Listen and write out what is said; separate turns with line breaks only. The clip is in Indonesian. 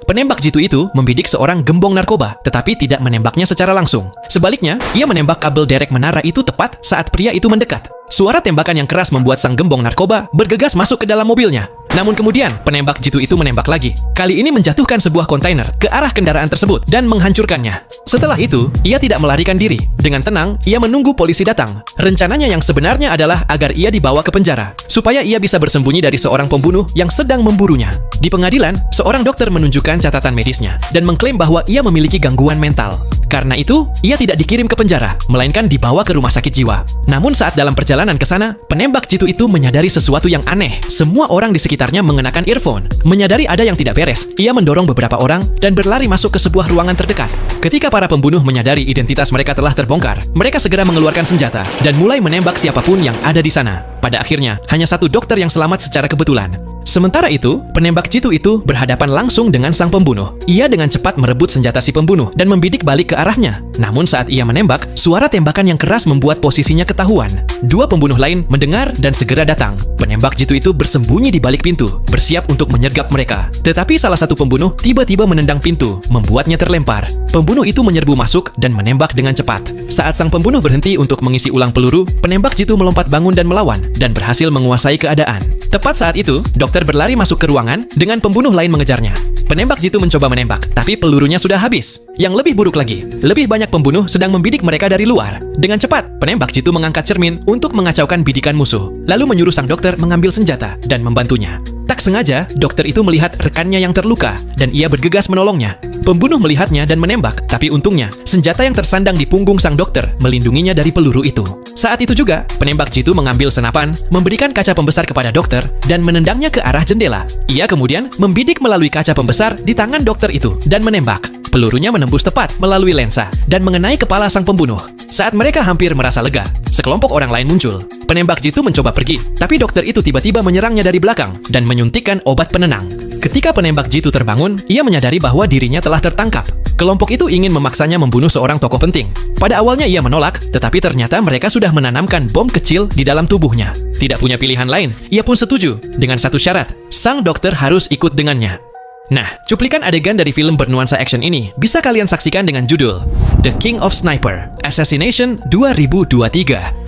Penembak jitu itu membidik seorang gembong narkoba, tetapi tidak menembaknya secara langsung. Sebaliknya, ia menembak kabel derek menara itu tepat saat pria itu mendekat. Suara tembakan yang keras membuat sang gembong narkoba bergegas masuk ke dalam mobilnya. Namun kemudian, penembak jitu itu menembak lagi. Kali ini menjatuhkan sebuah kontainer ke arah kendaraan tersebut dan menghancurkannya. Setelah itu, ia tidak melarikan diri. Dengan tenang, ia menunggu polisi datang. Rencananya yang sebenarnya adalah agar ia dibawa ke penjara, supaya ia bisa bersembunyi dari seorang pembunuh yang sedang memburunya. Di pengadilan, seorang dokter menunjukkan catatan medisnya dan mengklaim bahwa ia memiliki gangguan mental. Karena itu, ia tidak dikirim ke penjara, melainkan dibawa ke rumah sakit jiwa. Namun saat dalam perjalanan ke sana, penembak jitu itu menyadari sesuatu yang aneh. Semua orang di sekitarnya mengenakan earphone. Menyadari ada yang tidak beres, ia mendorong beberapa orang dan berlari masuk ke sebuah ruangan terdekat. Ketika para pembunuh menyadari identitas mereka telah terbongkar, mereka segera mengeluarkan senjata dan mulai menembak siapapun yang ada di sana. Pada akhirnya, hanya satu dokter yang selamat secara kebetulan. Sementara itu, penembak jitu itu berhadapan langsung dengan sang pembunuh. Ia dengan cepat merebut senjata si pembunuh dan membidik balik ke arahnya. Namun saat ia menembak, suara tembakan yang keras membuat posisinya ketahuan. Dua pembunuh lain mendengar dan segera datang. Penembak jitu itu bersembunyi di balik pintu, bersiap untuk menyergap mereka. Tetapi salah satu pembunuh tiba-tiba menendang pintu, membuatnya terlempar. Pembunuh itu menyerbu masuk dan menembak dengan cepat. Saat sang pembunuh berhenti untuk mengisi ulang peluru, penembak jitu melompat bangun dan melawan, dan berhasil menguasai keadaan. Tepat saat itu, dokter berlari masuk ke ruangan dengan pembunuh lain mengejarnya. Penembak jitu mencoba menembak, tapi pelurunya sudah habis. Yang lebih buruk lagi, lebih banyak pembunuh sedang membidik mereka dari luar. Dengan cepat, penembak jitu mengangkat cermin untuk mengacaukan bidikan musuh, lalu menyuruh sang dokter mengambil senjata dan membantunya. Tak sengaja, dokter itu melihat rekannya yang terluka, dan ia bergegas menolongnya. Pembunuh melihatnya dan menembak, tapi untungnya, senjata yang tersandang di punggung sang dokter melindunginya dari peluru itu. Saat itu juga, penembak jitu mengambil senapan, memberikan kaca pembesar kepada dokter, dan menendangnya ke arah jendela. Ia kemudian membidik melalui kaca pembesar di tangan dokter itu, dan menembak. Pelurunya menembus tepat melalui lensa, dan mengenai kepala sang pembunuh. Saat mereka hampir merasa lega, sekelompok orang lain muncul. Penembak jitu mencoba pergi, tapi dokter itu tiba-tiba menyerangnya dari belakang, dan menyuntikkan obat penenang. Ketika penembak jitu terbangun, ia menyadari bahwa dirinya telah tertangkap. Kelompok itu ingin memaksanya membunuh seorang tokoh penting. Pada awalnya ia menolak, tetapi ternyata mereka sudah menanamkan bom kecil di dalam tubuhnya. Tidak punya pilihan lain, ia pun setuju dengan satu syarat, sang dokter harus ikut dengannya. Nah, cuplikan adegan dari film bernuansa action ini bisa kalian saksikan dengan judul The King of Sniper, Assassination 2023.